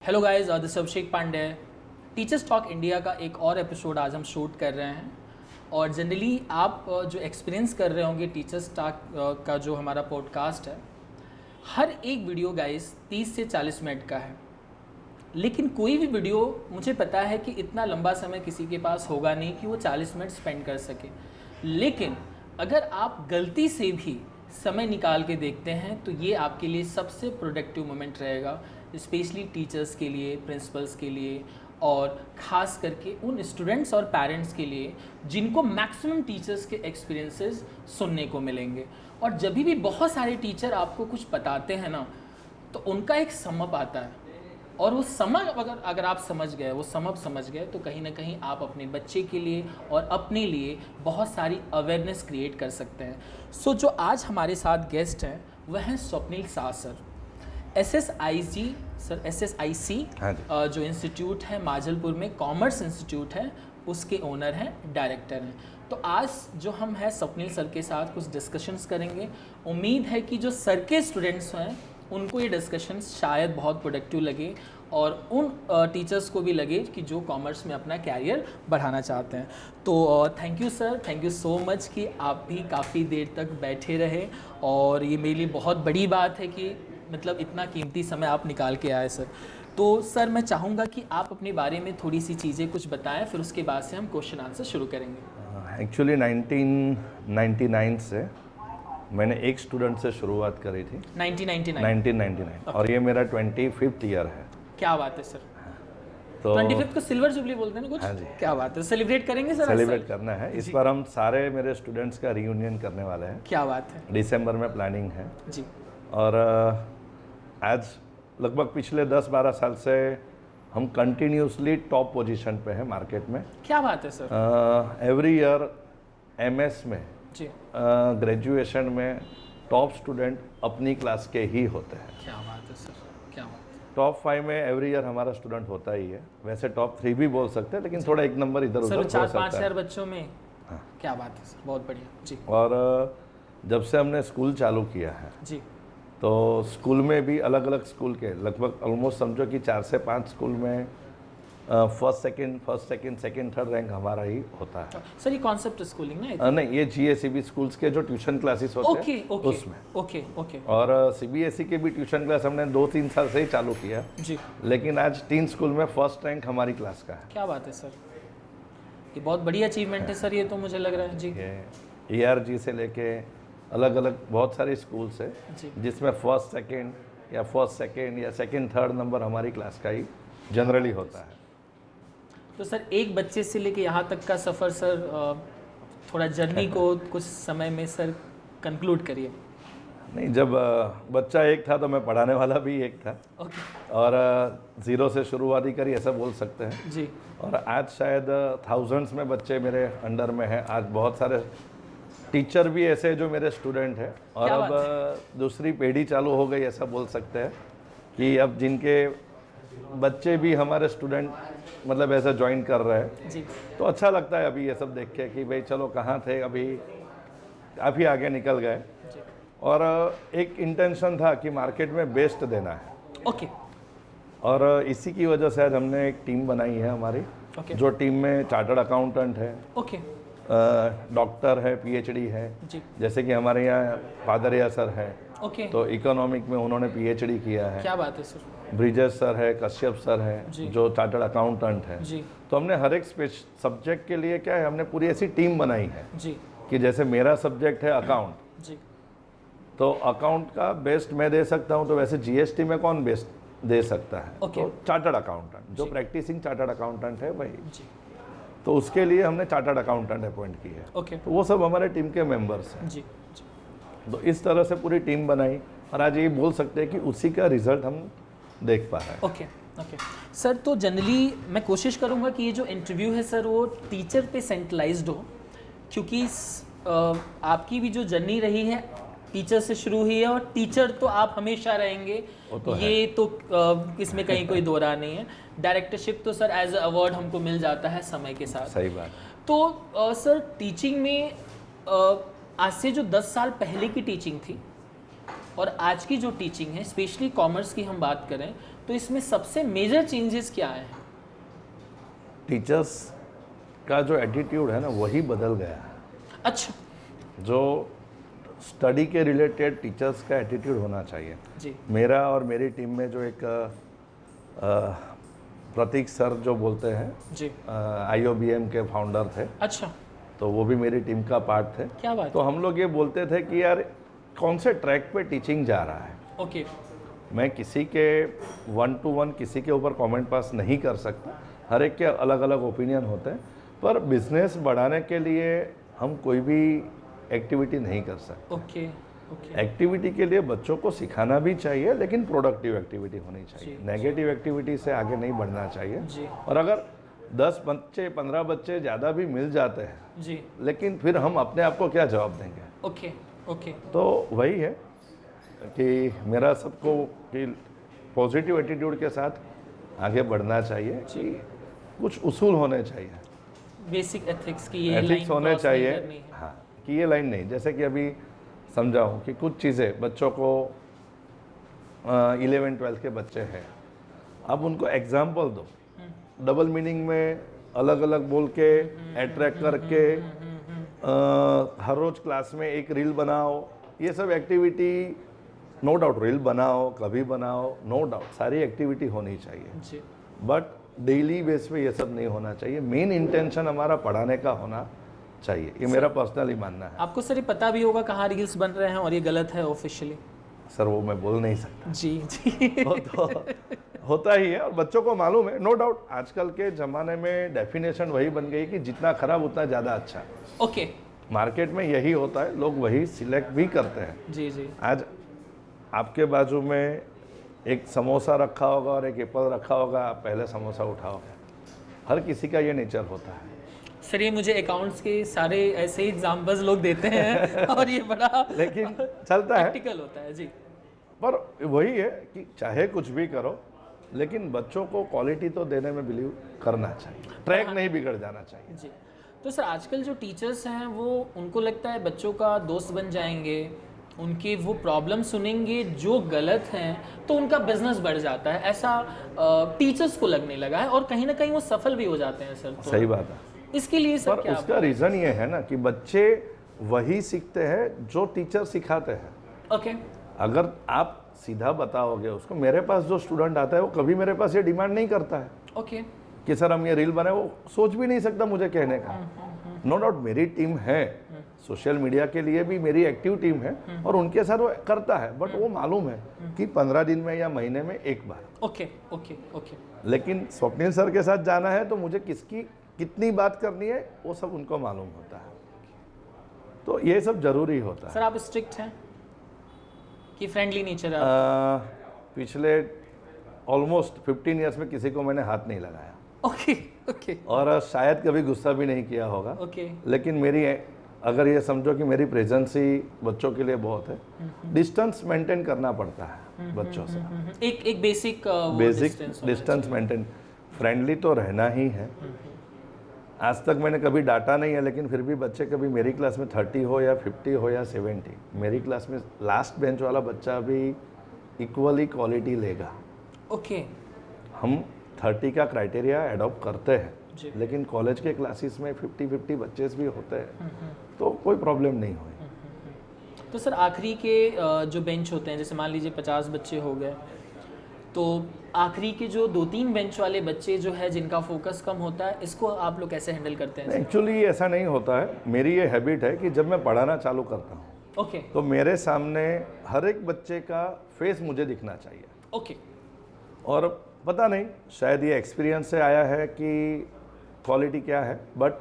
Hello guys, this is Abhishek Pandey. Teachers talk India का एक और एपिसोड आज हम शूट कर रहे हैं। और जनरली आप जो एक्सपीरियंस कर रहे होंगे टीचर्स टॉक का जो हमारा पॉडकास्ट है, हर एक वीडियो गाइस 30 से 40 मिनट का है। लेकिन कोई भी वीडियो मुझे पता है कि इतना लंबा समय किसी के पास होगा नहीं कि वो 40 मिनट स्पेंड कर सके। लेकिन अगर आप गलती से भी समय निकाल के देखते हैं तो ये आपके लिए सबसे प्रोडक्टिव मोमेंट रहेगा, स्पेशली टीचर्स के लिए, प्रिंसिपल्स के लिए और ख़ास करके उन स्टूडेंट्स और पेरेंट्स के लिए जिनको मैक्सिमम टीचर्स के एक्सपीरियंसेस सुनने को मिलेंगे। और जब भी बहुत सारे टीचर आपको कुछ बताते हैं ना, तो उनका एक समअप आता है और वो समअप अगर आप समझ गए, वो समअप समझ गए, तो कहीं ना कहीं आप अपने बच्चे के लिए और अपने लिए बहुत सारी अवेयरनेस क्रिएट कर सकते हैं। सो जो आज हमारे साथ गेस्ट हैं वह हैं Swapnil Shah sir, SSIC sir, SSIC जो इंस्टीट्यूट है माजलपुर में, कॉमर्स इंस्टीट्यूट है, उसके ओनर हैं, डायरेक्टर हैं। तो आज जो हम हैं स्वप्निल सर के साथ कुछ डिस्कशंस करेंगे। उम्मीद है कि जो सर के स्टूडेंट्स हैं उनको ये डिस्कशंस शायद बहुत प्रोडक्टिव लगे और उन टीचर्स को भी लगे कि जो कॉमर्स में अपना कैरियर बढ़ाना चाहते हैं। तो thank you sir, thank you so much कि आप भी काफ़ी देर तक बैठे रहे और ये मेरे लिए बहुत बड़ी बात है कि मतलब इतना कीमती समय आप निकाल के आए सर। तो सर मैं चाहूँगा कि आप अपने बारे में थोड़ी सी चीज़ें कुछ बताएं, फिर उसके बाद से हम क्वेश्चन आंसर शुरू करेंगे। एक्चुअली 1999 से मैंने एक स्टूडेंट से शुरुआत करी थी। 1999 और ये मेरा 25th ईयर है। क्या बात है सर। तो 25th को सिल्वर जुबली बोलते हैं ना कुछ? हाँ जी। क्या बात है, सेलिब्रेट करेंगे सर? सेलिब्रेट करना है इस बार। हम सारे मेरे स्टूडेंट्स का रियूनियन करने वाले हैं। क्या बात है। दिसंबर में प्लानिंग है जी। और आज लगभग पिछले 10-12 साल से हम कंटिन्यूसली टॉप पोजीशन पे हैं मार्केट में। क्या बात है सर। एवरी ईयर MS में जी, ग्रेजुएशन में टॉप स्टूडेंट अपनी क्लास के ही होते हैं। क्या बात है सर, क्या बात है। टॉप 5 में एवरी ईयर हमारा स्टूडेंट होता ही है। वैसे टॉप 3 भी बोल सकते हैं, लेकिन थोड़ा एक नंबर इधर उधर हो सकता है। 4-5 हज़ार बच्चों में। हाँ। क्या बात है सर, बहुत बढ़िया जी। और जब से हमने स्कूल चालू किया है जी, तो स्कूल में भी अलग अलग स्कूल के लगभग ऑलमोस्ट समझो कि 4 से 5 स्कूल में फर्स्ट सेकंड थर्ड रैंक हमारा ही होता है। सर ये कॉन्सेप्ट स्कूलिंग ना? नहीं, ये GSEB स्कूल्स के जो ट्यूशन क्लासेस होते हैं ओके उसमें। ओके। और CBSE के भी ट्यूशन क्लास हमने 2-3 साल से ही चालू किया जी। लेकिन आज 3 स्कूल में फर्स्ट रैंक हमारी क्लास का है। क्या बात है सर, ये बहुत बड़ी अचीवमेंट है सर, ये तो मुझे लग रहा है जी। ये ERG से लेके अलग अलग बहुत सारे स्कूल्स है जिसमें फर्स्ट सेकंड या सेकंड थर्ड नंबर हमारी क्लास का ही जनरली होता है। तो सर एक बच्चे से लेके यहाँ तक का सफ़र सर, थोड़ा जर्नी को कुछ समय में सर कंक्लूड करिए। नहीं, जब बच्चा एक था तो मैं पढ़ाने वाला भी एक था। ओके। और 0 से शुरुआत ही करी ऐसा बोल सकते हैं जी। और आज शायद थाउजेंड्स में बच्चे मेरे अंडर में हैं। आज बहुत सारे टीचर भी ऐसे जो मेरे स्टूडेंट हैं और अब दूसरी पीढ़ी चालू हो गई ऐसा बोल सकते हैं कि अब जिनके बच्चे भी हमारे स्टूडेंट मतलब ऐसा ज्वाइन कर रहे हैं जी। तो अच्छा लगता है अभी ये सब देख के कि भाई चलो कहाँ थे, अभी काफ़ी आगे निकल गए। और एक इंटेंशन था कि मार्केट में बेस्ट देना है। ओके। और इसी की वजह से आज हमने एक टीम बनाई है हमारी। जो टीम में चार्टर्ड अकाउंटेंट है, ओके, डॉक्टर है, PhD है जी। जैसे कि हमारे यहाँ फादरिया सर है, ओके। तो इकोनॉमिक में उन्होंने PhD किया है। क्या बात है सर। ब्रिजेश सर है, कश्यप सर है जो चार्टर्ड अकाउंटेंट है जी। तो हमने हर एक सब्जेक्ट के लिए क्या है, हमने पूरी ऐसी टीम बनाई है जी कि जैसे मेरा सब्जेक्ट है अकाउंट, जी, तो अकाउंट का बेस्ट मैं दे सकता हूँ, तो वैसे GST में कौन बेस्ट दे सकता है? ओके। तो चार्टर्ड अकाउंटेंट, जो प्रैक्टिसिंग चार्टर्ड अकाउंटेंट है वही। जी। तो उसके लिए हमने चार्टर्ड अकाउंटेंट अपॉइंट की है। ओके। तो वो सब हमारे टीम के मेंबर्स हैं। जी। तो इस तरह से पूरी टीम बनाई और आज ये बोल सकते हैं कि उसी का रिजल्ट हम देख पा रहे हैं। ओके सर, तो जनरली मैं कोशिश करूंगा कि ये जो इंटरव्यू है सर वो टीचर पे सेंट्रलाइज्ड हो, क्योंकि आपकी भी जो जर्नी रही है टीचर से शुरू हुई है और टीचर तो आप हमेशा रहेंगे, तो ये तो इसमें कहीं कोई दो राय नहीं है। डायरेक्टरशिप तो सर एज अ अवार्ड हमको मिल जाता है समय के साथ। सही बात। तो सर टीचिंग में आज से जो 10 साल पहले की टीचिंग थी और आज की जो टीचिंग है, स्पेशली कॉमर्स की हम बात करें, तो इसमें सबसे मेजर चेंजेस क्या है? टीचर्स का जो एटीट्यूड है ना वही बदल गया है। अच्छा जो स्टडी के रिलेटेड टीचर्स का एटीट्यूड होना चाहिए। जी मेरा और मेरी टीम में जो एक प्रतीक सर जो बोलते हैं जी। IOBM के फाउंडर थे, अच्छा तो वो भी मेरी टीम का पार्ट थे। क्या बात तो हम लोग ये बोलते थे कि यार कौन से ट्रैक पे टीचिंग जा रहा है। ओके मैं किसी के 1 to 1 किसी के ऊपर कमेंट पास नहीं कर सकता, हर एक के अलग अलग ओपिनियन होते हैं, पर बिजनेस बढ़ाने के लिए हम कोई भी एक्टिविटी नहीं कर सकते। ओके ओके एक्टिविटी के लिए बच्चों को सिखाना भी चाहिए, लेकिन प्रोडक्टिव एक्टिविटी होनी चाहिए। जी, नेगेटिव एक्टिविटी से आगे नहीं बढ़ना चाहिए। जी और अगर 10 बच्चे 15 बच्चे ज़्यादा भी मिल जाते हैं, जी। लेकिन फिर हम अपने आप को क्या जवाब देंगे? ओके ओके तो वही है कि मेरा सबको कि पॉजिटिव एटीट्यूड के साथ आगे बढ़ना चाहिए, कि कुछ उसूल होने चाहिए, बेसिक एथिक्स की ये लाइन एथिक्स होने क्रॉस नहीं चाहिए। करनी है। हाँ, कि ये लाइन नहीं, जैसे कि अभी समझाऊँ कि कुछ चीज़ें बच्चों को 11-12 के बच्चे हैं, अब उनको एग्जाम्पल दो, डबल मीनिंग में अलग अलग बोल के अट्रैक्ट करके हर रोज क्लास में एक रील बनाओ, ये सब एक्टिविटी नो डाउट, रील बनाओ कभी बनाओ, नो डाउट सारी एक्टिविटी होनी चाहिए, जी बट डेली बेस पे ये सब नहीं होना चाहिए। मेन इंटेंशन हमारा पढ़ाने का होना चाहिए, ये मेरा पर्सनली मानना है। आपको सर ये पता भी होगा कहाँ रील्स बन रहे हैं और ये गलत है ऑफिशियली? सर वो मैं बोल नहीं सकता। जी जी वो तो होता ही है और बच्चों को मालूम है, नो डाउट। आजकल के ज़माने में डेफिनेशन वही बन गई कि जितना खराब उतना ज़्यादा अच्छा। ओके मार्केट में यही होता है, लोग वही सिलेक्ट भी करते हैं। जी जी आज आपके बाजू में एक समोसा रखा होगा और एक एप्पल रखा होगा, आप पहले समोसा उठाओगे। हर किसी का ये नेचर होता है। सर ये मुझे अकाउंट्स के सारे ऐसे ही एग्जाम्पल्स लोग देते हैं और ये बड़ा लेकिन चलता है, प्रैक्टिकल होता है। जी पर वही है कि चाहे कुछ भी करो, लेकिन बच्चों को क्वालिटी तो देने में बिलीव करना चाहिए, ट्रैक नहीं बिगड़ जाना चाहिए। जी। तो सर आजकल जो टीचर्स हैं वो उनको लगता है बच्चों का दोस्त बन जाएंगे, उनके वो प्रॉब्लम सुनेंगे जो गलत हैं तो उनका बिजनेस बढ़ जाता है, ऐसा टीचर्स को लगने लगा है और कहीं ना कहीं वो सफल भी हो जाते हैं सर। तो सही बात है, इसके लिए सर पर क्या उसका रीज़न ये है ना कि बच्चे वही सीखते हैं जो टीचर सिखाते हैं। ओके अगर आप सीधा बताओगे उसको, मेरे पास जो स्टूडेंट आता है वो कभी मेरे पास ये डिमांड नहीं करता है ओके कि सर हम ये रील बनाए, वो सोच भी नहीं सकता मुझे कहने का। नो डाउट मेरी टीम है, सोशल मीडिया के लिए भी मेरी एक्टिव टीम है और उनके साथ वो करता है, बट वो मालूम है कि 15 दिन में या महीने में एक बार। ओके ओके ओके लेकिन स्वप्निल सर के साथ जाना है तो मुझे किसकी कितनी बात करनी है वो सब उनको मालूम होता है, तो ये सब जरूरी होता है। सर आप स्ट्रिक्ट हैं कि फ्रेंडली नेचर है? पिछले ऑलमोस्ट 15 ईयर्स में किसी को मैंने हाथ नहीं लगाया। ओके ओके और शायद कभी गुस्सा भी नहीं किया होगा। ओके लेकिन मेरी, अगर ये समझो कि मेरी प्रेजेंस ही बच्चों के लिए बहुत है, डिस्टेंस मेंटेन करना पड़ता है बच्चों से। एक बेसिक डिस्टेंस मेंटेन, फ्रेंडली तो रहना ही है। आज तक मैंने कभी डांटा नहीं है, लेकिन फिर भी बच्चे कभी मेरी क्लास में 30 हो या 50 हो या 70, मेरी क्लास में लास्ट बेंच वाला बच्चा भी इक्वली क्वालिटी लेगा। ओके हम 30 का क्राइटेरिया एडॉप्ट करते जी। हैं, लेकिन कॉलेज के क्लासेस में 50-50 बच्चे भी होते हैं, तो कोई प्रॉब्लम नहीं हुई। तो सर आखिरी के जो बेंच होते हैं, जैसे मान लीजिए 50 बच्चे हो गए, तो आखिरी के जो 2-3 बेंच वाले बच्चे जो है जिनका फोकस कम होता है, इसको आप लोग कैसे हैंडल करते हैं? एक्चुअली ऐसा नहीं होता है, मेरी ये हैबिट है कि जब मैं पढ़ाना चालू करता हूँ ओके तो मेरे सामने हर एक बच्चे का फेस मुझे दिखना चाहिए। ओके और पता नहीं शायद ये एक्सपीरियंस से आया है कि क्वालिटी क्या है, बट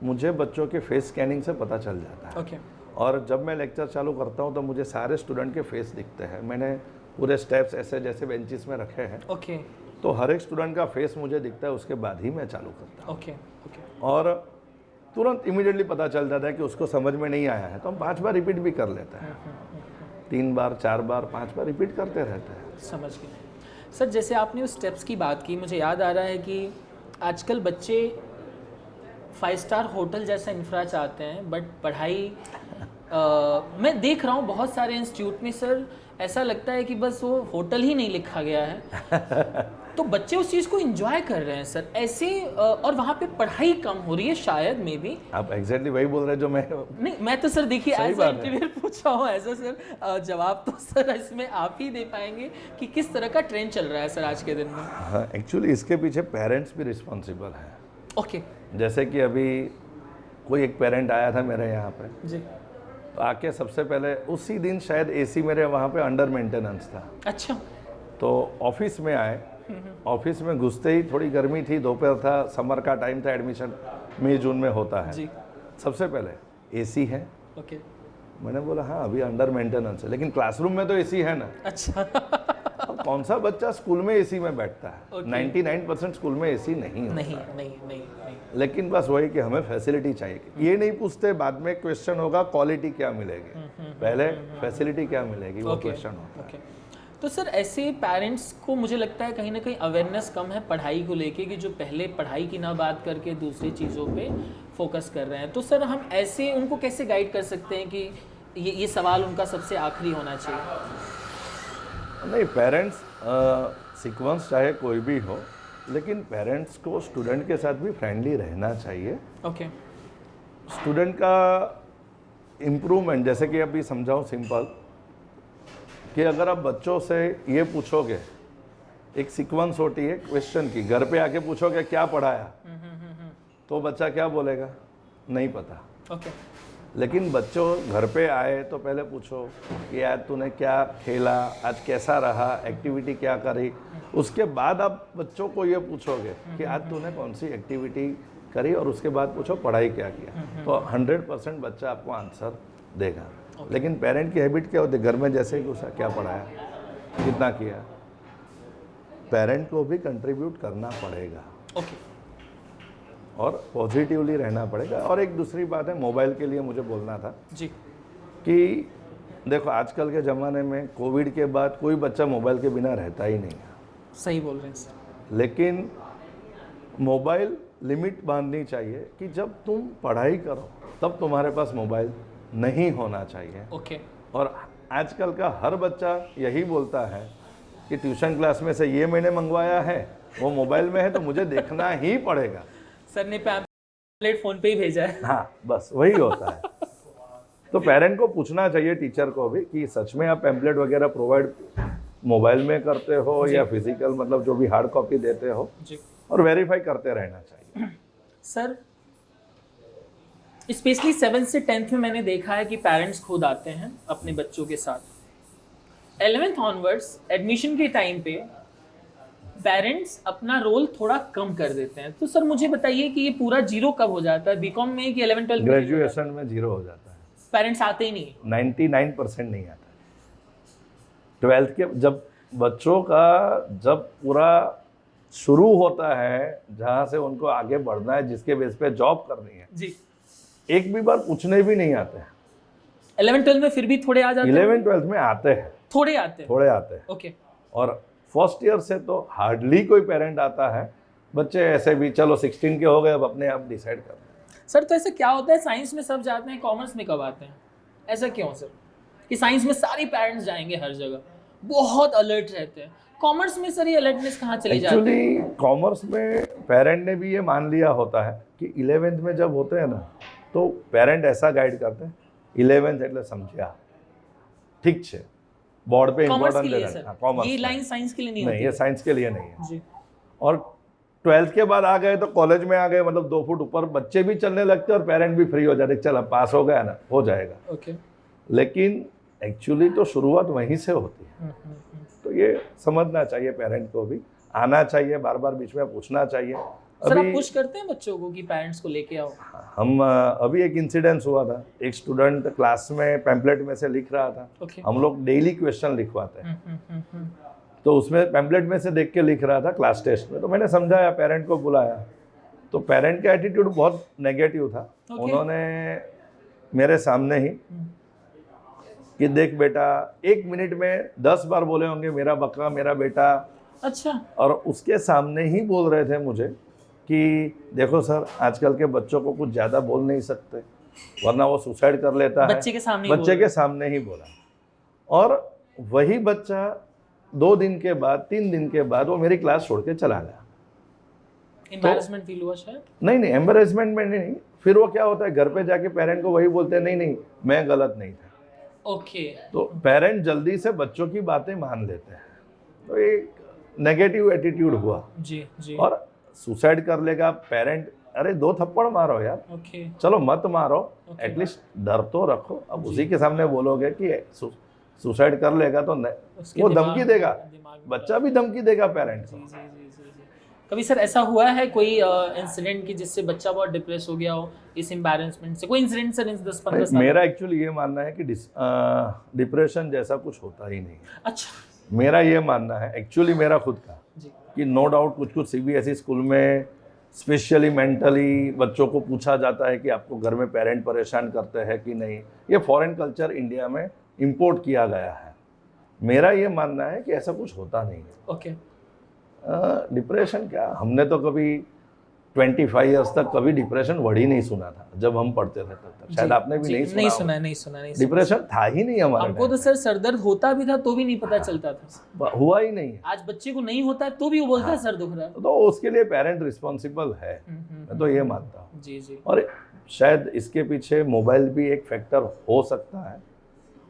मुझे बच्चों के फेस स्कैनिंग से पता चल जाता है। ओके और जब मैं लेक्चर चालू करता हूँ तो मुझे सारे स्टूडेंट के फेस दिखते हैं। मैंने पूरे स्टेप्स ऐसे जैसे बेंचेस में रखे हैं, ओके तो हर एक स्टूडेंट का फेस मुझे दिखता है, उसके बाद ही मैं चालू करता हूँ। ओके ओके और तुरंत इमीडिएटली पता चल जाता है कि उसको समझ में नहीं आया है, तो हम 5 बार रिपीट भी कर लेते हैं। 3 बार 4 बार 5 बार रिपीट करते रहते हैं। समझ गए सर। जैसे आपने उस स्टेप्स की बात की, मुझे याद आ रहा है कि आजकल बच्चे 5 स्टार होटल जैसा इंफ्रा चाहते हैं, बट पढ़ाई मैं देख रहा हूँ बहुत सारे इंस्टीट्यूट में सर ऐसा लगता है कि बस वो होटल ही नहीं लिखा गया है तो बच्चे उस चीज़ को एंजॉय कर रहे हैं सर ऐसे और वहाँ पे पढ़ाई कम हो रही है शायद मे बी। आप एग्जैक्टली वही बोल रहे हैं जो मैं नहीं मैं तो सर देखिए सही एज बात है। इंटरव्यूअर पूछा हूँ ऐसा सर जवाब तो सर इसमें आप ही दे पाएंगे कि किस तरह का ट्रेंड चल रहा है सर आज के दिन में। हाँ, एक्चुअली इसके पीछे पेरेंट्स भी रिस्पॉन्सिबल हैं। ओके जैसे कि अभी कोई एक पेरेंट आया था मेरे यहाँ पे, जी तो आके सबसे पहले उसी दिन शायद एसी मेरे वहाँ पे अंडर मेंटेनेंस था, अच्छा तो ऑफिस में आए। ऑफिस में घुसते ही थोड़ी गर्मी थी, दोपहर था, समर का टाइम था, एडमिशन मई जून में होता है। जी सबसे पहले एसी है। ओके मैंने बोला हाँ अभी अंडर मेंटेनेंस है, लेकिन क्लासरूम में तो एसी है ना। अच्छा अब कौन सा बच्चा स्कूल में एसी में बैठता है? Okay. 99% स्कूल में एसी नहीं होता। नहीं नहीं नहीं नहीं लेकिन बस वही कि हमें फैसिलिटी चाहिए। ये नहीं पूछते बाद में क्वेश्चन होगा क्वालिटी क्या मिलेगी, पहले फैसिलिटी क्या मिलेगी वो क्वेश्चन होता है। ओके तो सर ऐसे पेरेंट्स को मुझे लगता है कहीं ना कहीं अवेयरनेस कम है पढ़ाई को लेके कि जो पहले पढ़ाई की ना बात करके दूसरी चीज़ों पे फोकस कर रहे हैं। तो सर हम ऐसे उनको कैसे गाइड कर सकते हैं कि ये सवाल उनका सबसे आखिरी होना चाहिए? नहीं, पेरेंट्स सीक्वेंस चाहे कोई भी हो, लेकिन पेरेंट्स को स्टूडेंट के साथ भी फ्रेंडली रहना चाहिए। ओके स्टूडेंट का इम्प्रूवमेंट, जैसे कि अभी समझाऊं सिंपल, कि अगर आप बच्चों से ये पूछोगे, एक सीक्वेंस होती है क्वेश्चन की, घर पे आके पूछोगे क्या पढ़ाया, तो बच्चा क्या बोलेगा? नहीं पता। ओके लेकिन बच्चों घर पे आए तो पहले पूछो कि आज तूने क्या खेला, आज कैसा रहा, एक्टिविटी क्या करी। उसके बाद आप बच्चों को ये पूछोगे कि आज तूने कौन सी एक्टिविटी करी, और उसके बाद पूछो पढ़ाई क्या किया, तो 100% बच्चा आपको आंसर देगा। लेकिन पेरेंट की हैबिट क्या होती है, घर में जैसे ही घुसा क्या पढ़ाया, कितना किया, पेरेंट को भी कंट्रीब्यूट करना पड़ेगा। ओके और पॉजिटिवली रहना पड़ेगा। और एक दूसरी बात है, मोबाइल के लिए मुझे बोलना था जी कि देखो आजकल के ज़माने में कोविड के बाद कोई बच्चा मोबाइल के बिना रहता ही नहीं है। सही बोल रहे हैं सर। लेकिन मोबाइल लिमिट बांधनी चाहिए कि जब तुम पढ़ाई करो तब तुम्हारे पास मोबाइल नहीं होना चाहिए। ओके और आजकल का हर बच्चा यही बोलता है कि ट्यूशन क्लास में से ये मैंने मंगवाया है, वो मोबाइल में है तो मुझे देखना ही पड़ेगा। सर ने पैम्पलेट फोन पे ही भेजा है। हाँ, बस वही होता है। तो पेरेंट को पूछना चाहिए, टीचर को भी, कि सच में आप पैम्पलेट वगैरह प्रोवाइड मोबाइल में करते हो या फिजिकल, मतलब जो भी हार्ड कॉपी देते हो, जी और वेरीफाई करते रहना चाहिए। सर स्पेशली 7th से 10th में मैंने देखा है कि पेरेंट्स खुद आते हैं अपने बच्चों के साथ। 11th ऑनवर्ड्स एडमिशन के टाइम पे पेरेंट्स अपना रोल थोड़ा कम कर देते हैं। तो सर मुझे बताइए कि ये पूरा जीरो कब हो जाता है, बीकॉम में कि 11th 12th में? ग्रेजुएशन में जीरो हो जाता है। पेरेंट्स आते ही नहीं? 99% नहीं आता। 12th के जब बच्चों का जब पूरा शुरू होता है, जहाँ से उनको आगे बढ़ना है, जिसके बेस पे जॉब करनी है, जी एक भी बार पूछने भी नहीं आते हैं। 11th 12th में फिर भी थोड़े आ जाते हैं? 11th 12th में आते हैं, थोड़े आते हैं। थोड़े आते हैं। ओके और फर्स्ट ईयर से तो हार्डली कोई पेरेंट आता है। बच्चे ऐसे भी चलो 16 के हो गए, अब अपने आप डिसाइड कर रहे हैं। सर तो ऐसा क्या होता है, साइंस में सब जाते हैं, कॉमर्स में कब आते हैं? ऐसा क्यों सर कि साइंस में सारे पेरेंट्स जाएंगे हर जगह, बहुत अलर्ट रहते हैं, कॉमर्स में सर ये अलर्टनेस कहाँ चली जाती है? एक्चुअली कॉमर्स में पेरेंट ने भी ये मान लिया होता है कि 11th में जब होते हैं ना, तो पेरेंट ऐसा गाइड करते हैं 11th એટલે સમજ્યા, ठीक છે, बोर्ड पे कॉमर्स के इंपॉर्टेंट लिए है सर, ना, कॉमर्स ये लाइन साइंस के लिए नहीं नहीं, होती ये साइंस के लिए नहीं है। जी। और 12th के बाद आ गए तो कॉलेज में आ गए, मतलब 2 फुट ऊपर बच्चे भी चलने लगते और पेरेंट भी फ्री हो जाते, चल अब पास हो गया ना, हो जाएगा। ओके लेकिन एक्चुअली तो शुरुआत वहीं से होती है। तो ये समझना चाहिए, पेरेंट को भी आना चाहिए, बार बार बीच में पूछना चाहिए। सर आप अभी पुश करते हैं बच्चों को कि पेरेंट्स को लेके आओ? हम अभी एक इंसिडेंस हुआ था, एक स्टूडेंट क्लास में पैम्पलेट में से लिख रहा था। ओके हम लोग डेली क्वेश्चन लिखवाते हैं, तो उसमें पैम्पलेट में से देख के लिख रहा था क्लास टेस्ट में। तो मैंने समझाया, पेरेंट को बुलाया, तो पेरेंट का एटीट्यूड बहुत नेगेटिव था। Okay. उन्होंने मेरे सामने ही कि देख बेटा, 1 मिनट में 10 बार बोले होंगे मेरा बक्का, मेरा बेटा। अच्छा और उसके सामने ही बोल रहे थे मुझे कि देखो सर, आजकल के बच्चों को कुछ ज़्यादा बोल नहीं सकते, वरना वो सुसाइड कर लेता है। बच्चे के सामने ही बच्चे के सामने ही बोला। और वही बच्चा 2 दिन के बाद 3 दिन के बाद वो मेरी क्लास छोड़ के चला गया। एम्बैरेसमेंट फील हुआ शायद? नहीं, एम्बैरेसमेंट में नहीं। फिर वो क्या होता है, घर पे जाके पेरेंट को वही बोलते हैं, नहीं मैं गलत नहीं था। ओके। तो पेरेंट जल्दी से बच्चों की बातें मान लेते हैं, तो एक नेगेटिव एटीट्यूड हुआ। जी। और सुसाइड कर लेगा पेरेंट, अरे 2 थप्पड़ मारो यार, ओके। चलो मत मारो, एटलीस्ट डर तो रखो। अब उसी के सामने बोलोगे कि सुसाइड कर लेगा तो वो धमकी देगा, बच्चा भी धमकी देगा पेरेंट को। जी। कभी सर ऐसा हुआ है कोई इंसिडेंट की जिससे बच्चा बहुत डिप्रेस हो गया हो इस एम्बैरेसमेंट से? कोई इंसिडेंट सर इन 10-15 साल? मेरा एक्चुअली ये मानना है कि डिप्रेशन जैसा कुछ होता ही नहीं। अच्छा। मेरा ये मानना है एक्चुअली, मेरा खुद का, जी। कि नो डाउट कुछ CBSE स्कूल में स्पेशली मेंटली बच्चों को पूछा जाता है कि आपको घर में पेरेंट परेशान करते हैं कि नहीं। ये फॉरेन कल्चर इंडिया में इंपोर्ट किया गया है। मेरा ये मानना है कि ऐसा कुछ होता नहीं है। ओके। डिप्रेशन क्या, हमने तो कभी 25 इयर्स तक कभी डिप्रेशन वर्ड ही नहीं सुना था जब हम पढ़ते थे तब तक। शायद आपने भी नहीं सुना। डिप्रेशन था ही नहीं हमारे। हमको तो सर सरदर्द होता भी था तो भी नहीं पता चलता था, हुआ ही नहीं। आज बच्चे को नहीं होता है तो भी वो बोलता है सर दुख रहा है। तो उसके लिए पेरेंट रिस्पॉन्सिबल है, मैं तो ये मानता हूँ। जी। और शायद इसके पीछे मोबाइल भी एक फैक्टर हो सकता है।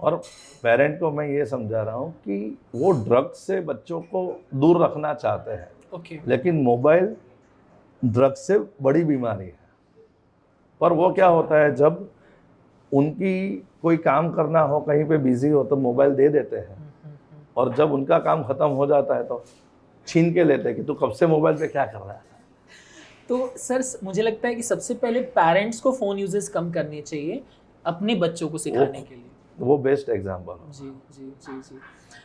और पेरेंट को मैं ये समझा रहा हूँ कि वो ड्रग्स से बच्चों को दूर रखना चाहते हैं। ओके। लेकिन मोबाइल ड्रग्स से बड़ी बीमारी है। पर वो क्या होता है, जब उनकी कोई काम करना हो, कहीं पे बिजी हो, तो मोबाइल दे देते हैं। और जब उनका काम खत्म हो जाता है तो छीन के लेते हैं कि तू कब से मोबाइल पे क्या कर रहा है। तो सर मुझे लगता है कि सबसे पहले पेरेंट्स को फ़ोन यूजेस कम करने चाहिए अपने बच्चों को सिखाने के लिए। वो बेस्ट एग्जाम्पल। जी।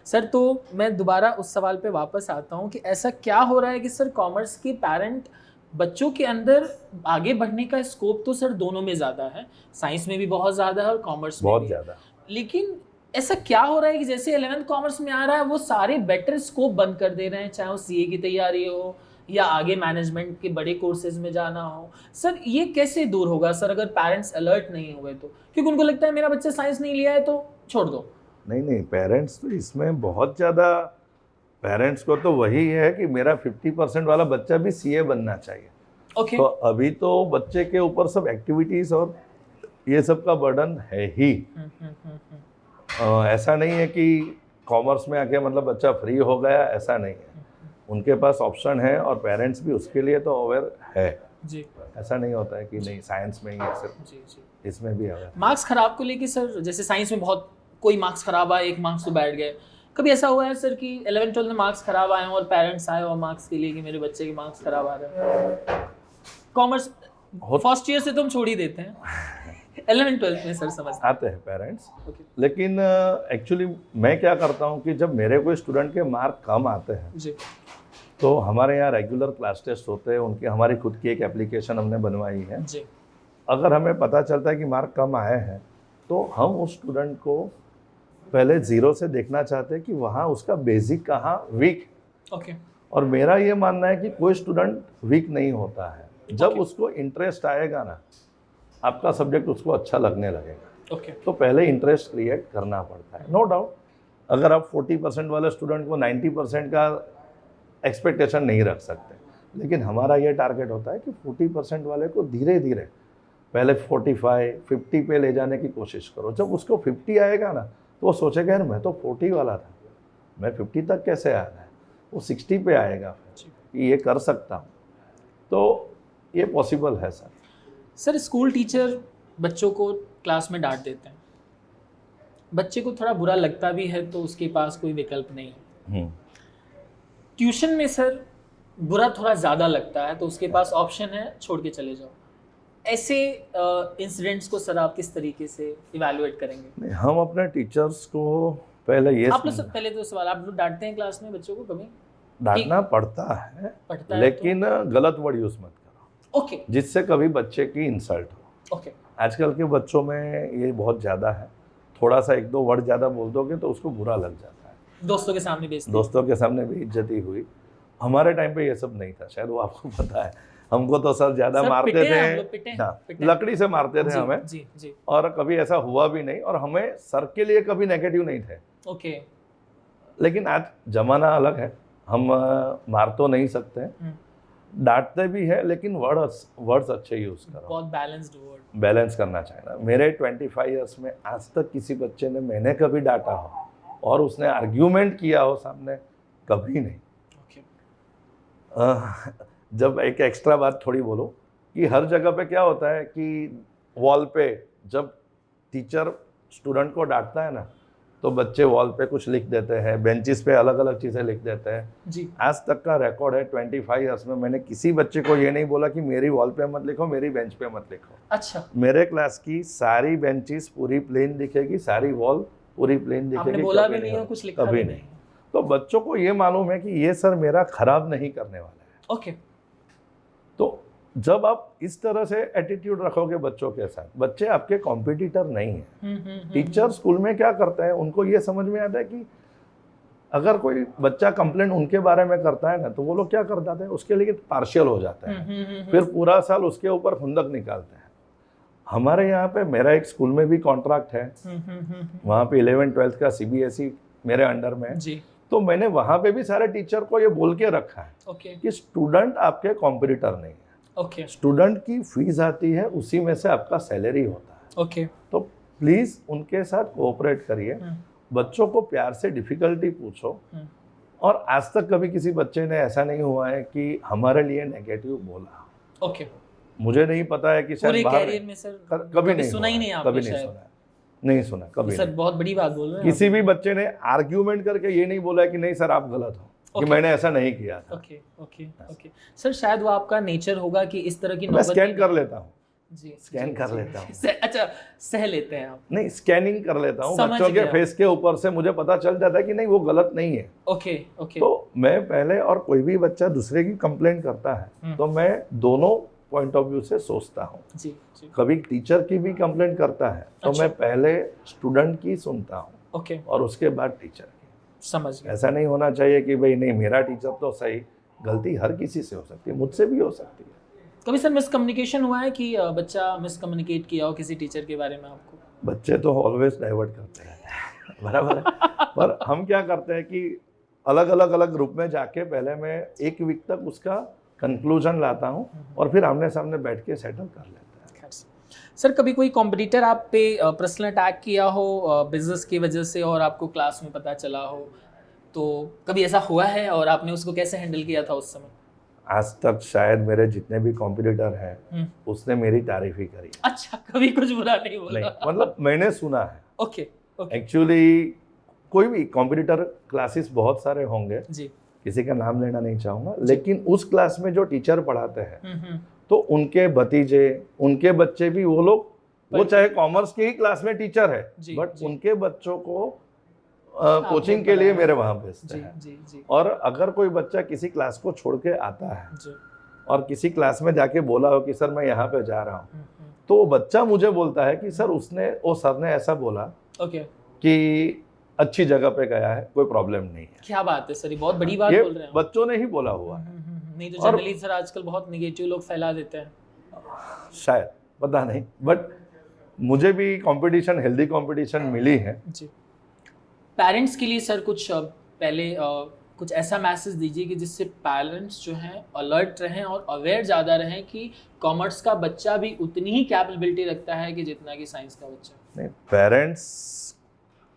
सर तो मैं दोबारा उस सवाल पे वापस आता हूँ कि ऐसा क्या हो रहा है कि सर कॉमर्स के पेरेंट बच्चों के अंदर आगे बढ़ने का स्कोप तो सर दोनों में ज़्यादा है, साइंस में भी बहुत ज़्यादा है और कॉमर्स में बहुत भी ज़्यादा। लेकिन ऐसा क्या हो रहा है कि जैसे 11th कॉमर्स में आ रहा है वो सारे बेटर स्कोप बंद कर दे रहे हैं, चाहे वो CA की तैयारी हो या आगे मैनेजमेंट के बड़े कोर्सेज में जाना हो। सर ये कैसे दूर होगा सर अगर पेरेंट्स अलर्ट नहीं हुए तो? क्योंकि उनको लगता है मेरा बच्चा साइंस नहीं लिया है तो छोड़ दो। नहीं, पेरेंट्स तो इसमें बहुत ज़्यादा, पेरेंट्स को तो वही है कि मेरा 50% वाला बच्चा भी CA बनना चाहिए। ओके। तो अभी तो बच्चे के ऊपर सब एक्टिविटीज़ और ये सब का बर्डन है ही। ऐसा नहीं है कि कॉमर्स में आके मतलब बच्चा फ्री हो गया, ऐसा नहीं है। उनके पास ऑप्शन है और पेरेंट्स भी उसके लिए तो अवेयर है जी। ऐसा नहीं होता है कि नहीं साइंस में ही है सिर्फ। जी। इसमें भी अवेयर। मार्क्स खराब को लेके सर, जैसे साइंस में बहुत कोई मार्क्स खराब आए, 1 मार्क्स तो बैठ गए, कभी ऐसा हुआ है सर कि 11th 12th में मार्क्स खराब आए और पेरेंट्स आए और मार्क्स के लिए कि मेरे बच्चे के मार्क्स खराब आ रहे हैं? कॉमर्स फर्स्ट ईयर से तो हम छोड़ ही देते हैं, 11th 12th में सर समझ आते हैं पेरेंट्स। लेकिन एक्चुअली मैं क्या करता हूँ कि जब मेरे कोई स्टूडेंट के मार्क कम आते हैं जी, तो हमारे यहाँ रेगुलर क्लास टेस्ट होते हैं, उनकी हमारी खुद की एक एप्लीकेशन हमने बनवाई है जी। अगर हमें पता चलता है कि मार्क कम आए हैं तो हम उस स्टूडेंट को पहले 0 से देखना चाहते हैं कि वहाँ उसका बेसिक कहाँ वीक। ओके। और मेरा ये मानना है कि कोई स्टूडेंट वीक नहीं होता है, जब उसको इंटरेस्ट आएगा ना, आपका सब्जेक्ट उसको अच्छा लगने लगेगा। ओके। तो पहले इंटरेस्ट क्रिएट करना पड़ता है। नो डाउट अगर आप 40% वाले स्टूडेंट को 90% का एक्सपेक्टेशन नहीं रख सकते, लेकिन हमारा ये टारगेट होता है कि 40% वाले को धीरे धीरे पहले 45, 50 पे ले जाने की कोशिश करो। जब उसको 50 आएगा ना तो वो सोचेगा यार मैं तो 40 वाला था, मैं 50 तक कैसे आ रहा है, वो 60 पे आएगा कि ये कर सकता हूँ। तो ये पॉसिबल है सर। सर स्कूल टीचर बच्चों को क्लास में डांट देते हैं, बच्चे को थोड़ा बुरा लगता भी है तो उसके पास कोई विकल्प नहीं है। ट्यूशन में सर बुरा थोड़ा ज़्यादा लगता है तो उसके पास ऑप्शन है छोड़ के चले जाओ। ऐसे इंसिडेंट्स को सर आप किस तरीके से इवैल्यूएट करेंगे? नहीं, हम अपने टीचर्स को पहले ये आप लोग पहले तो सवाल, आप लोग डांटते हैं क्लास में बच्चों को कभी? डांटना पड़ता है लेकिन गलत वर्ड यूज मत करो। ओके। जिससे कभी बच्चे की इंसल्ट हो। ओके। आजकल के बच्चों में ये बहुत ज़्यादा है, थोड़ा सा 1-2 वर्ड ज़्यादा बोल दोगे तो उसको बुरा लग जाता है। दोस्तों के सामने बेइज्जती, दोस्तों के सामने बेइज्जती हुई। हमारे टाइम पे ये सब नहीं था, शायद वो आपको पता है। हमको तो सर ज्यादा सर, मारते पिटे थे। हैं हम लोग, पिटे हैं, हाँ, पिटे हैं। लकड़ी से मारते थे जी, हमें, जी जी। और कभी ऐसा हुआ भी नहीं, और हमें सर के लिए कभी नेगेटिव नहीं थे। ओके। लेकिन आज जमाना अलग है, हम मार तो नहीं सकते, डांटते भी है, लेकिन वर्ड्स अच्छे यूज करो, बहुत बैलेंस्ड वर्ड। बैलेंस करना चाहिए ना। मेरे 25 इयर्स में आज तक किसी बच्चे ने मैंने कभी डांटा हो और उसने आर्ग्यूमेंट किया हो सामने, कभी नहीं। जब एक एक्स्ट्रा बात थोड़ी बोलो कि हर जगह पे क्या होता है कि वॉल पे जब टीचर स्टूडेंट को डांटता है ना, तो बच्चे वॉल पे कुछ लिख देते हैं, बेंचेस पे अलग अलग चीज़ें लिख देते हैं जी। आज तक का रिकॉर्ड है 25 इयर्स में, मैंने किसी बच्चे को ये नहीं बोला कि मेरी वॉल पे मत लिखो, मेरी बेंच पे मत लिखो। अच्छा। मेरे क्लास की सारी बेंचेस पूरी प्लेन दिखेगी, सारी वॉल पूरी प्लेन दिखेगी। आपने बोला भी नहीं और कुछ लिखा कभी भी नहीं। तो बच्चों को ये मालूम है कि ये सर मेरा खराब नहीं करने वाला है। ओके। तो जब आप इस तरह से एटीट्यूड रखोगे बच्चों के साथ, बच्चे आपके कॉम्पिटिटर नहीं है। टीचर स्कूल में क्या करते हैं, उनको ये समझ में आता है कि अगर कोई बच्चा कंप्लेंट उनके बारे में करता है ना, तो वो लोग क्या कर जाते हैं, उसके लिए पार्शियल हो जाते हैं, फिर पूरा साल उसके ऊपर खुंदक निकालते हैं। हमारे यहाँ पे मेरा एक स्कूल में भी कॉन्ट्रैक्ट है, वहाँ पे 11th-12th का CBSE मेरे अंडर में है जी। तो मैंने वहाँ पे भी सारे टीचर को ये बोल के रखा है ओके। कि स्टूडेंट आपके कॉम्पिटिटर नहीं है। ओके। स्टूडेंट की फीस आती है, उसी में से आपका सैलरी होता है। ओके। तो प्लीज उनके साथ कोऑपरेट करिए, बच्चों को प्यार से डिफिकल्टी पूछो। और आज तक कभी किसी बच्चे ने ऐसा नहीं हुआ है कि हमारे लिए नेगेटिव बोला। ओके। मुझे नहीं पता है कि शायद बाहर कैरियर में सर कभी नहीं सुना ही नहीं आपने, कभी नहीं सुना, नहीं सुना कभी सर नहीं। बहुत बड़ी बात बोल रहे हैं किसी भी बच्चे ने आर्ग्यूमेंट करके ये नहीं बोला कि नहीं सर आप गलत हो, कि मैंने ऐसा नहीं किया था। Okay okay okay. सर शायद वो आपका नेचर होगा कि इस तरह की मैं नौबत स्कैन कर लेता हूँ, जी स्कैन कर लेता हूँ। अच्छा, सह लेते हैं आप? नहीं, स्कैनिंग कर लेता हूँ समझ बच्चों के गया। फेस के ऊपर से, मुझे पता चल जाता है कि नहीं वो गलत नहीं है। Okay okay. तो मैं पहले, और कोई भी बच्चा दूसरे की कंप्लेंट करता है तो मैं दोनों पॉइंट ऑफ व्यू से सोचता हूँ। जी जी। कभी टीचर की भी कंप्लेंट करता है तो अच्छा। मैं पहले स्टूडेंट की सुनता हूँ ओके, और उसके बाद टीचर की। समझ गया। ऐसा नहीं होना चाहिए कि भाई नहीं मेरा टीचर तो सही, गलती हर किसी से हो सकती है, मुझसे भी हो सकती है। कभी सर मिसकम्युनिकेशन हुआ है कि बच्चा मिसकम्युनिकेट किया हो किसी टीचर के बारे में आपको? बच्चे तो ऑलवेज डाइवर्ट करते हैं बराबर है। पर हम क्या करते हैं कि अलग अलग ग्रुप में जाके पहले मैं एक वीक तक उसका कंक्लूजन लाता हूँ और फिर आमने सामने बैठ के सेटल कर लेते हैं। सर कभी कोई कॉम्पिटिटर आप पे पर्सनल अटैक किया हो बिजनेस की वजह से और आपको क्लास में पता चला हो, तो कभी ऐसा हुआ है और आपने उसको कैसे हैंडल किया था उस समय? आज तक शायद मेरे जितने भी कॉम्पिटिटर हैं उसने मेरी तारीफ ही करी। अच्छा, कभी कुछ बुरा नहीं बोला? नहीं, मतलब मैंने सुना है। Okay okay. एक्चुअली कोई भी कॉम्पिटिटर क्लासेस बहुत सारे होंगे जी, किसी का नाम लेना नहीं चाहूँगा, लेकिन उस क्लास में जो टीचर पढ़ाते हैं तो उनके भतीजे, उनके बच्चे भी वो लोग, वो चाहे कॉमर्स की ही क्लास में टीचर है बट उनके बच्चों को कोचिंग के लिए मेरे वहाँ भेजते हैं। जी जी। और अगर कोई बच्चा किसी क्लास को छोड़ के आता है और किसी क्लास में जाके बोला हो कि सर मैं यहाँ पे जा रहा हूँ, तो वो बच्चा मुझे बोलता है कि सर सर ने ऐसा बोला कि अच्छी जगह पे गया है, कोई प्रॉब्लम नहीं है। क्या बात है सर, ये बहुत बड़ी बात ये बोल रहे हैं। बच्चों ने ही बोला हुआ है। नहीं तो जनरली सर आजकल बहुत नेगेटिव लोग फैला देते हैं। शायद पता नहीं, बट मुझे भी कंपटीशन, हेल्दी कंपटीशन मिली है। जी। पेरेंट्स के लिए सर कुछ पहले कुछ ऐसा मैसेज दीजिए कि जिससे पेरेंट्स जो हैं अलर्ट रहें और अवेयर ज़्यादा रहें कि कॉमर्स का बच्चा भी उतनी ही कैपेबिलिटी रखता है कि जितना कि साइंस का बच्चा। नहीं, पेरेंट्स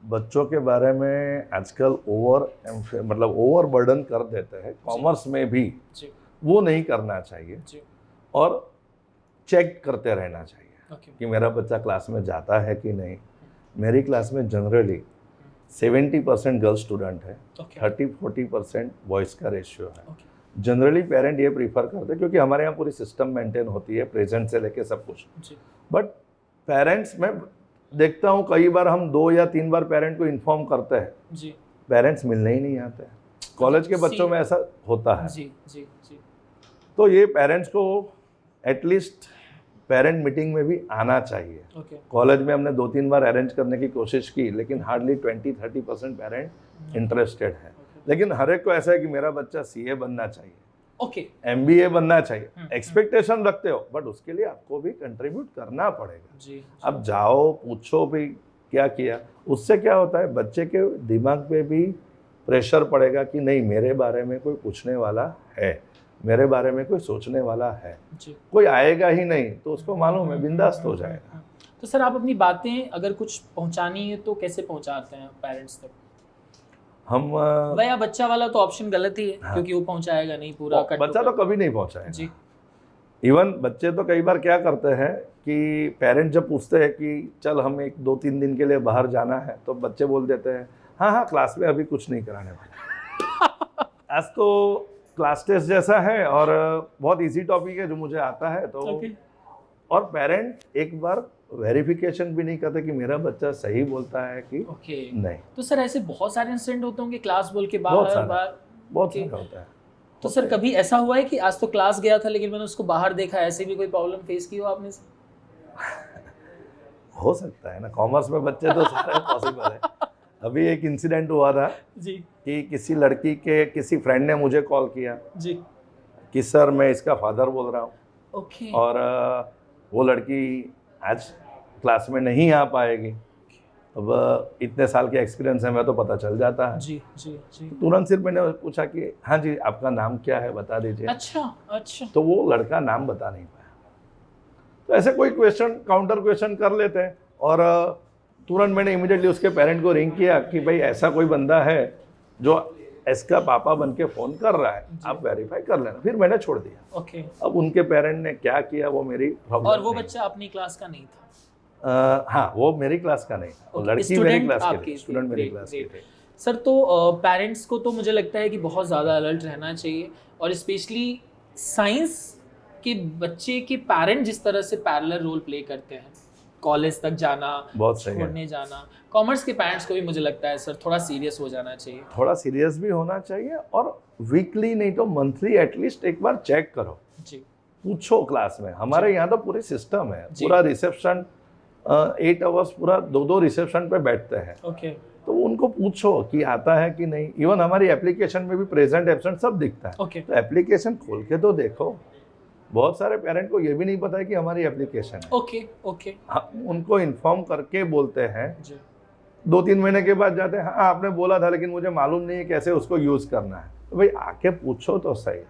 बच्चों के बारे में आजकल ओवर बर्डन कर देते हैं। कॉमर्स में भी जी। वो नहीं करना चाहिए जी। और चेक करते रहना चाहिए ओके। कि मेरा बच्चा क्लास में जाता है कि नहीं। मेरी क्लास में जनरली 70% गर्ल स्टूडेंट है, 30-40% बॉयज़ का रेशियो है। जनरली पेरेंट ये प्रीफर करते हैं क्योंकि हमारे यहाँ पूरी सिस्टम मेंटेन होती है, प्रेजेंट से लेके सब कुछ। बट पेरेंट्स में देखता हूँ कई बार हम 2 या 3 बार पेरेंट को इन्फॉर्म करते हैं जी, पेरेंट्स मिलने ही नहीं आते। कॉलेज के बच्चों में ऐसा होता है जी जी जी। तो ये पेरेंट्स को एटलीस्ट पेरेंट मीटिंग में भी आना चाहिए। कॉलेज में हमने 2-3 बार अरेंज करने की कोशिश की, लेकिन हार्डली 20-30% पेरेंट इंटरेस्टेड है। लेकिन हर एक को ऐसा है कि मेरा बच्चा CA बनना चाहिए, ओके MBA बनना चाहिए, एक्सपेक्टेशन रखते हो, बट उसके लिए आपको भी कंट्रीब्यूट करना पड़ेगा। जी अब जाओ पूछो भी क्या किया, उससे क्या होता है बच्चे के दिमाग पे भी प्रेशर पड़ेगा कि नहीं मेरे बारे में कोई पूछने वाला है, मेरे बारे में कोई सोचने वाला है। जी। कोई आएगा ही नहीं तो उसको मालूम है बिंदास्त हो जाएगा। तो सर आप अपनी बातें अगर कुछ पहुंचानी है तो कैसे पहुंचाते हैं पेरेंट्स तक? हम भैया बच्चा वाला तो ऑप्शन गलत ही है, हाँ। क्योंकि वो पहुंचाएगा नहीं पूरा कट बच्चा टू तो कभी नहीं पहुंचाएगा। जी इवन बच्चे तो कई बार क्या करते हैं कि पेरेंट्स जब पूछते हैं कि चल हम 1-2-3 दिन के लिए बाहर जाना है, तो बच्चे बोल देते हैं हाँ हाँ क्लास में अभी कुछ नहीं कराने वाले। आज तो क्लास टेस्ट जैसा है और बहुत इजी टॉपिक है जो मुझे आता है, तो ओके और पेरेंट एक बार वेरिफिकेशन भी नहीं करते कि मेरा बच्चा सही बोलता है कि ओके। नहीं। तो सर ऐसे बहुत सारे इंसिडेंट होते होंगे क्लास बोल के बहुत बाहर सारे। बाहर। बहुत ओके। सारा होता है। तो सर कभी ऐसा हुआ है कि आज तो क्लास गया था लेकिन मैंने उसको बाहर देखा, ऐसे भी कोई प्रॉब्लम फेस की हो आपने से? हो सकता है ना, कॉमर्स में बच्चे तो सारे पॉसिबल है। अभी एक इंसिडेंट हुआ था जी कि किसी लड़की के किसी फ्रेंड ने मुझे कॉल किया जी। कि सर मैं इसका फादर बोल रहा हूँ ओके। और वो लड़की आज क्लास में नहीं आ पाएगी। अब इतने साल के एक्सपीरियंस है, मैं तो पता चल जाता है। जी जी जी। तुरंत सिर्फ मैंने पूछा कि हाँ जी आपका नाम क्या है बता दीजिए। अच्छा अच्छा। तो वो लड़का नाम बता नहीं पाया। तो ऐसे कोई क्वेश्चन काउंटर क्वेश्चन कर लेते हैं और तुरंत मैंने इमीडिएटली उसके पेरेंट को रिंग किया कि भाई ऐसा कोई बंदा है जो इसका पापा बन के फ़ोन कर रहा है, आप वेरीफाई कर लेना। फिर मैंने छोड़ दिया। ओके। अब उनके पेरेंट ने क्या किया वो मेरी प्रॉब्लम। और वो बच्चा अपनी क्लास का नहीं था? हाँ वो मेरी क्लास का नहीं था, वो Okay, लड़की student मेरी क्लास की आपकी थी, थी। स्टूडेंट मेरी Great, क्लास की great. थी। सर तो पेरेंट्स को तो मुझे लगता है कि बहुत ज़्यादा अलर्ट रहना चाहिए, और स्पेशली साइंस के बच्चे के पेरेंट जिस तरह से पैरेलल रोल प्ले करते हैं, कॉलेज तक जाना, बहुत सही है। छोड़ने जाना, कॉमर्स के पेरेंट्स को भी मुझे लगता है सर थोड़ा सीरियस हो जाना चाहिए। थोड़ा सीरियस भी होना चाहिए और वीकली नहीं तो मंथली एटलीस्ट एक बार चेक करो, जी पूछो क्लास में। हमारे यहाँ तो पूरी सिस्टम है, जी। पूरा रिसेप्शन 8 आवर्स पूरा 2-2 रिसेप्शन पे बैठते हैं, ओके। तो उनको पूछो कि आता है कि नहीं। इवन हमारी एप्लीकेशन में भी प्रेजेंट एब्सेंट सब दिखता है, ओके। तो एप्लीकेशन खोल के तो देखो। बहुत सारे पेरेंट को ये भी नहीं पता है कि हमारी एप्लीकेशन है। Okay okay. हम उनको इन्फॉर्म करके बोलते हैं, जी 2-3 महीने के बाद जाते हैं, हाँ आपने बोला था लेकिन मुझे मालूम नहीं है कैसे उसको यूज़ करना है। तो भाई आके पूछो तो सही।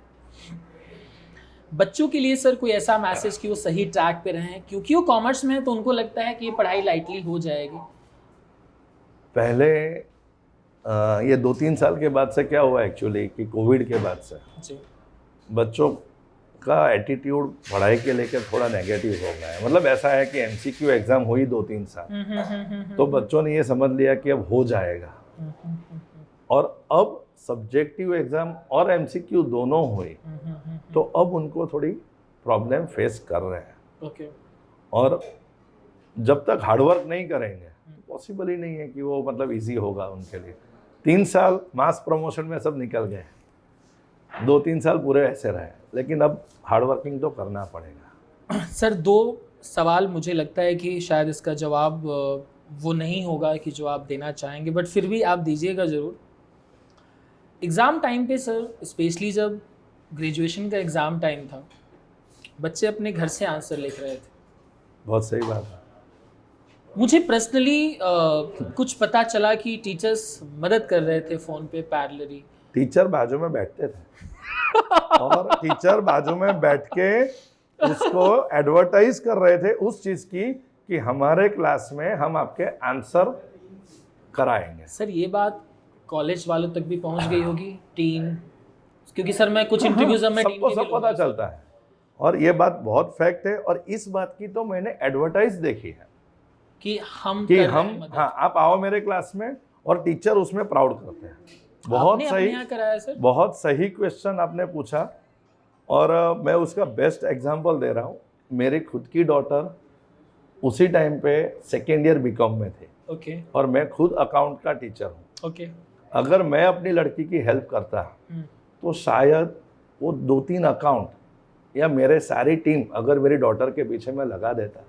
बच्चों के लिए सर कोई ऐसा मैसेज कि वो सही ट्रैक पे रहें, क्योंकि वो कॉमर्स में है तो उनको लगता है कि ये पढ़ाई लाइटली हो जाएगी? पहले ये 2-3 साल के बाद से क्या हुआ एक्चुअली कि कोविड के बाद से जी बच्चों का एटीट्यूड पढ़ाई के लेकर थोड़ा नेगेटिव हो गया है। मतलब ऐसा है कि MCQ एग्ज़ाम हुई 2-3 साल, तो बच्चों ने ये समझ लिया कि अब हो जाएगा, और अब सब्जेक्टिव एग्ज़ाम और MCQ दोनों हुई, तो अब उनको थोड़ी प्रॉब्लम फेस कर रहे हैं। ओके। और जब तक हार्डवर्क नहीं करेंगे पॉसिबल ही नहीं है कि वो मतलब इजी होगा उनके लिए। 3 साल मास प्रमोशन में सब निकल गए, 2-3 साल पूरे ऐसे रहे, लेकिन अब हार्डवर्किंग तो करना पड़ेगा। सर 2 सवाल मुझे लगता है कि शायद इसका जवाब वो नहीं होगा कि जो आप देना चाहेंगे, बट फिर भी आप दीजिएगा ज़रूर। एग्ज़ाम टाइम पे सर, स्पेशली जब ग्रेजुएशन का एग्ज़ाम टाइम था, बच्चे अपने घर से आंसर लिख रहे थे। बहुत सही बात है। मुझे पर्सनली कुछ पता चला कि टीचर्स मदद कर रहे थे फ़ोन पे पैरेलली। टीचर बाजू में बैठते थे और टीचर बाजू में बैठ के उसको एडवर्टाइज कर रहे थे उस चीज़ की कि हमारे क्लास में हम आपके आंसर कराएंगे। सर ये बात कॉलेज वालों तक भी पहुंच गई होगी, टीन, क्योंकि सर मैं कुछ इंटरव्यूज में सबको सब पता चलता है, और ये बात बहुत फैक्ट है। और इस बात की तो मैंने एडवर्टाइज देखी है कि हम कि कर रहे हम हैं मदद। हाँ आप आओ मेरे क्लास में, और टीचर उसमें प्राउड करते हैं। बहुत आपने अपने सही, यहाँ कराया सर? बहुत सही क्वेश्चन आपने पूछा, और मैं उसका बेस्ट एग्जांपल दे रहा हूँ। मेरी खुद की डॉटर उसी टाइम पे 2nd ईयर BCom में थे, ओके और मैं खुद अकाउंट का टीचर हूँ। ओके। अगर मैं अपनी लड़की की हेल्प करता तो शायद वो 2-3 अकाउंट या मेरे सारी टीम अगर मेरी डॉटर के पीछे मैं लगा देता,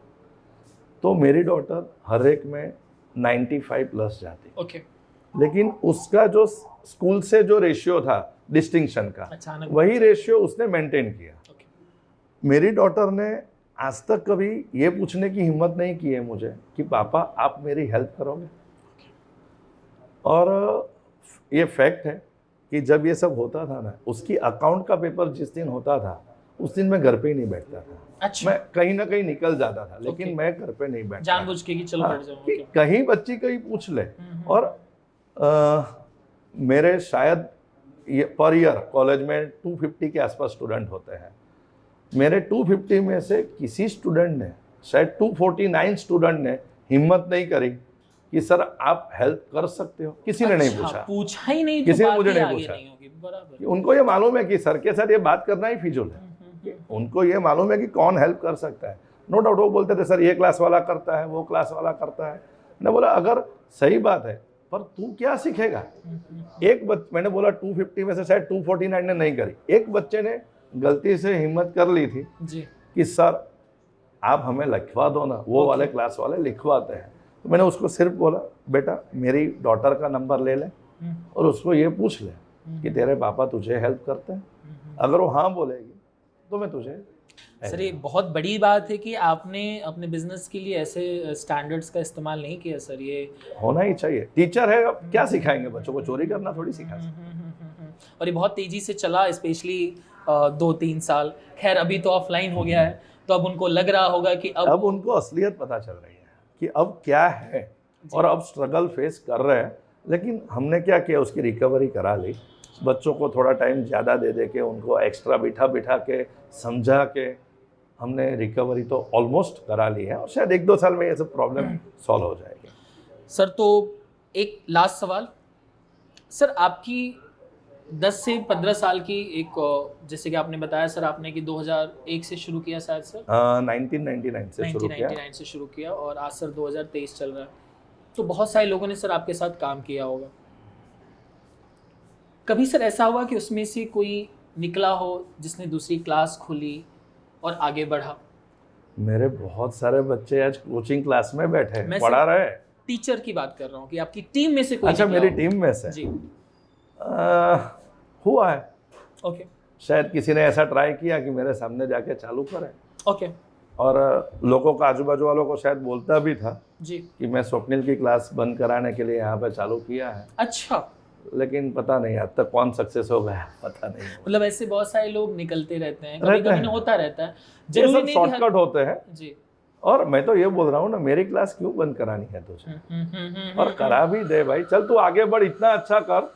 तो मेरी डॉटर हर एक में 95 प्लस जाती। ओके। लेकिन उसका जो स्कूल से जो रेशियो था डिस्टिंक्शन का, अचानक वही रेशियो उसने मेंटेन किया। ओके, मेरी डॉटर ने आज तक कभी ये पूछने की हिम्मत नहीं की है मुझे कि पापा आप मेरी हेल्प करोगे। और ये फैक्ट है कि जब ये सब होता था ना, उसकी अकाउंट का पेपर जिस दिन होता था उस दिन मैं घर पे ही नहीं बैठता था। अच्छा, मैं कहीं ना कहीं निकल जाता था, लेकिन ओके। मैं घर पे नहीं बैठता। जानबूझ के कि चलो हाँ, बैठ जाओ। कि ओके, कहीं बच्ची कहीं पूछ ले। और मेरे शायद ये पर ईयर कॉलेज में 250 के आसपास स्टूडेंट होते हैं। मेरे 250 में से किसी स्टूडेंट ने, शायद 249 स्टूडेंट ने हिम्मत नहीं करी कि सर आप हेल्प कर सकते हो। किसी ने नहीं अच्छा, पूछा, पूछा ही नहीं, किसी तो ने मुझे बात ही नहीं आगे पूछा। नहीं होगी। बराबर। उनको ये मालूम है कि सर के साथ ये बात करना ही फिजूल है। उनको ये मालूम है कि कौन हेल्प कर सकता है। नो डाउट वो बोलते थे सर ये क्लास वाला करता है, वो क्लास वाला करता है। मैंने बोला अगर सही बात है, पर तू क्या सीखेगा। मैंने बोला 250 में से शायद 249 ने नहीं करी। एक बच्चे ने गलती से हिम्मत कर ली थी जी, कि सर आप हमें लिखवा दो ना, वो वाले क्लास वाले लिखवाते हैं। तो मैंने उसको सिर्फ बोला बेटा मेरी डॉटर का नंबर ले ले और उसको ये पूछ ले कि तेरे पापा तुझे हेल्प करते हैं। अगर वो हाँ बोलेगी तो मैं तुझे। सर ये बहुत बड़ी बात है कि आपने अपने बिजनेस के लिए ऐसे स्टैंडर्ड्स का इस्तेमाल नहीं किया सर। ये होना ही चाहिए। टीचर है, अब क्या सिखाएंगे बच्चों को, चोरी करना थोड़ी सिखा सकते। और ये बहुत तेजी से चला, स्पेशली 2-3 साल। खैर अभी तो ऑफलाइन हो गया है, तो अब उनको लग रहा होगा कि अब उनको असलियत पता चल रही है कि अब क्या है, और अब स्ट्रगल फेस कर रहे हैं। लेकिन हमने क्या किया, उसकी रिकवरी करा ली। बच्चों को थोड़ा टाइम ज़्यादा दे दे के, उनको एक्स्ट्रा बिठा बिठा के समझा के हमने रिकवरी तो ऑलमोस्ट करा ली है। और शायद 1-2 साल में ये सब प्रॉब्लम सॉल्व हो जाएगी। सर तो एक लास्ट सवाल सर, आपकी 10 से 15 साल की एक, जैसे कि आपने बताया सर आपने कि 2001 से शुरू किया शायद सर, 1999 से शुरू किया। 1999 से शुरू किया और आज सर 2023 चल रहा है। तो बहुत सारे लोगों ने सर आपके साथ काम किया होगा। कभी सर ऐसा हुआ कि उसमें से कोई निकला हो जिसने दूसरी क्लास खोली और आगे बढ़ा? मेरे बहुत सारे बच्चे आज कोचिंग क्लास में बैठे मैं पढ़ा रहे हैं। टीचर की बात कर रहा हूँ कि आपकी टीम में से कोई अच्छा, निकला मेरी हो? टीम में से जी, हुआ है। ओके शायद किसी ने ऐसा ट्राई किया कि मेरे सामने जाके चालू करे। ओके, और लोगों का, आजू बाजू वालों को शायद बोलता भी था जी, कि मैं स्वप्निल की क्लास बंद कराने के लिए यहाँ पे चालू किया है। अच्छा। लेकिन पता नहीं आज तक कौन सक्सेस हो गया, पता नहीं। मतलब ऐसे बहुत सारे लोग निकलते रहते हैं, रहते कभी कभी हैं। होता रहता है, ये जरूरी सब नहीं कि हर- शॉर्टकट होते हैं। जी, और मैं तो ये बोल रहा हूँ ना, मेरी क्लास क्यों बंद करानी है तुझे, और करा भी दे भाई। चल तू आगे बढ़, इतना अच्छा कर,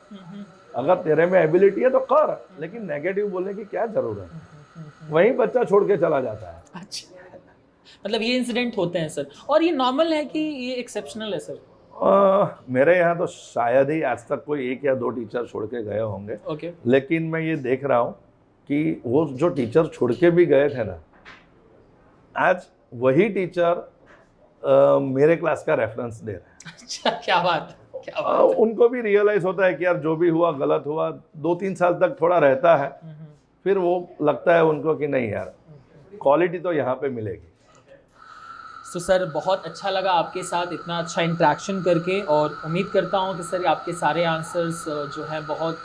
अगर तेरे में एबिलिटी है तो कर, लेकिन नेगेटिव बोलने की क्या जरूरत है। वही बच्चा छोड़ के चला जाता है। अच्छा। मतलब ये इंसिडेंट होते हैं सर, और ये नॉर्मल है कि ये एक्सेप्शनल है सर? मेरे यहाँ तो शायद ही आज तक कोई 1 या 2 टीचर छोड़ के गए होंगे। ओके, लेकिन मैं ये देख रहा हूँ कि वो जो टीचर छोड़ के भी गए थे ना, आज वही टीचर मेरे क्लास का रेफरेंस दे रहे हैं। अच्छा, क्या बात, क्या बात। उनको भी रियलाइज होता है कि यार जो भी हुआ गलत हुआ। 2-3 साल तक थोड़ा रहता है, फिर वो लगता है उनको कि नहीं यार, क्वालिटी तो यहाँ पे मिलेगी। तो सर बहुत अच्छा लगा आपके साथ इतना अच्छा इंटरेक्शन करके, और उम्मीद करता हूँ कि सर आपके सारे आंसर्स जो है बहुत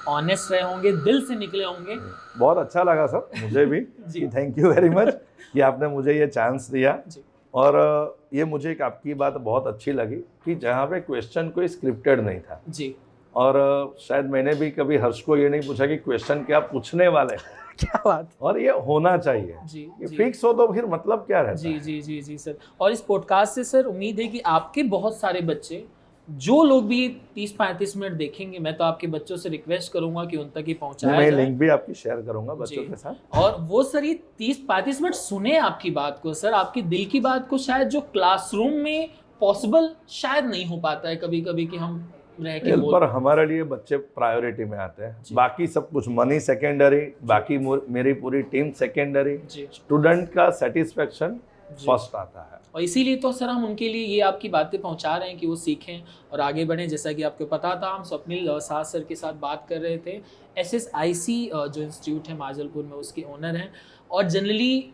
ऑनेस्ट रहे होंगे, दिल से निकले होंगे। बहुत अच्छा लगा सर मुझे भी। जी। थैंक यू वेरी मच कि आपने मुझे ये चांस दिया। जी, और ये मुझे एक आपकी बात बहुत अच्छी लगी कि जहाँ पे क्वेश्चन कोई स्क्रिप्टेड नहीं था। जी, और शायद मैंने भी कभी हर्ष को ये नहीं पूछा कि क्वेश्चन क्या पूछने वाले हैं। क्या बात। और ये होना चाहिए। जी, ये जी। फिक्स हो तो फिर मतलब क्या रहता जी है। जी जी जी सर, और इस पॉडकास्ट से सर उम्मीद है कि आपके बहुत सारे बच्चे, जो लोग भी 30-35 मिनट देखेंगे, मैं तो आपके बच्चों से रिक्वेस्ट करूंगा कि उन तक ही पहुंचाया मैं जाए। लिंक भी आपकी शेयर करूंगा बच्चों जी। के साथ। और वो सर ये 30-35 मिनट सुने आपकी बात को सर, आपकी दिल की बात को, शायद जो क्लासरूम में पॉसिबल शायद नहीं हो पाता है कभी कभी कि हम रह के बोल। पर हमारे लिए बच्चे प्रायोरिटी में आते हैं। बाकी सब कुछ मनी सेकेंडरी, बाकी मेरी पूरी टीम सेकेंडरी, जी, स्टूडेंट का सेटिस्फेक्शन फर्स्ट आता है। और इसीलिए तो सर हम उनके लिए ये आपकी बातें पहुंचा रहे हैं कि वो सीखें और आगे बढ़ें। जैसा कि आपको पता था, हम स्वप्निल साह सर के साथ बात कर रहे थे। SSIC जो इंस्टीट्यूट है माजलपुर में, उसके ओनर हैं। और जनरली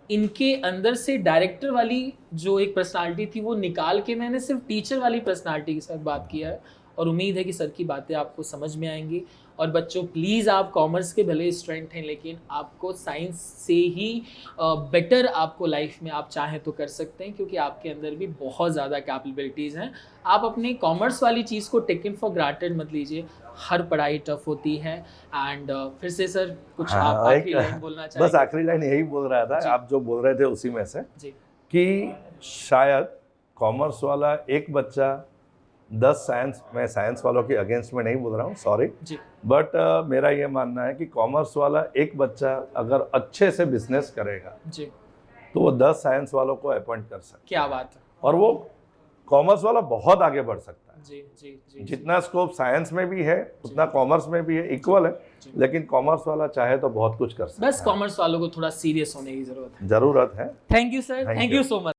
इनके अंदर से डायरेक्टर वाली जो एक पर्सनालिटी थी वो निकाल के मैंने सिर्फ टीचर वाली पर्सनालिटी के साथ बात किया है। और उम्मीद है कि सर की बातें आपको समझ में आएंगी। और बच्चों प्लीज़ आप कॉमर्स के भले स्टूडेंट हैं लेकिन आपको साइंस से ही बेटर आपको लाइफ में आप चाहें तो कर सकते हैं, क्योंकि आपके अंदर भी बहुत ज़्यादा कैपेबिलिटीज़ हैं। आप अपनी कॉमर्स वाली चीज़ को टेकन फॉर ग्रांटेड मत लीजिए, हर पढ़ाई टफ होती है। एंड फिर से सर कुछ आप आखिरी लाइन बोलना चाहेंगे? बस आखिरी लाइन यही बोल रहा था, आप जो बोल रहे थे उसी में से जी कि शायद कॉमर्स वाला एक बच्चा 10 साइंस, मैं साइंस वालों के अगेंस्ट में नहीं बोल रहा हूँ, सॉरी, बट मेरा ये मानना है कि कॉमर्स वाला एक बच्चा अगर अच्छे से बिजनेस करेगा जी तो वो 10 साइंस वालों को अपॉइंट कर सकता है। क्या बात है। और वो कॉमर्स वाला बहुत आगे बढ़ सकता है। जी जी जी जितना स्कोप साइंस में भी है उतना कॉमर्स में भी है, इक्वल है, लेकिन कॉमर्स वाला चाहे तो बहुत कुछ कर सकता है। बस कॉमर्स वालों को थोड़ा सीरियस होने की जरूरत है। है। Thank you sir, thank you so much.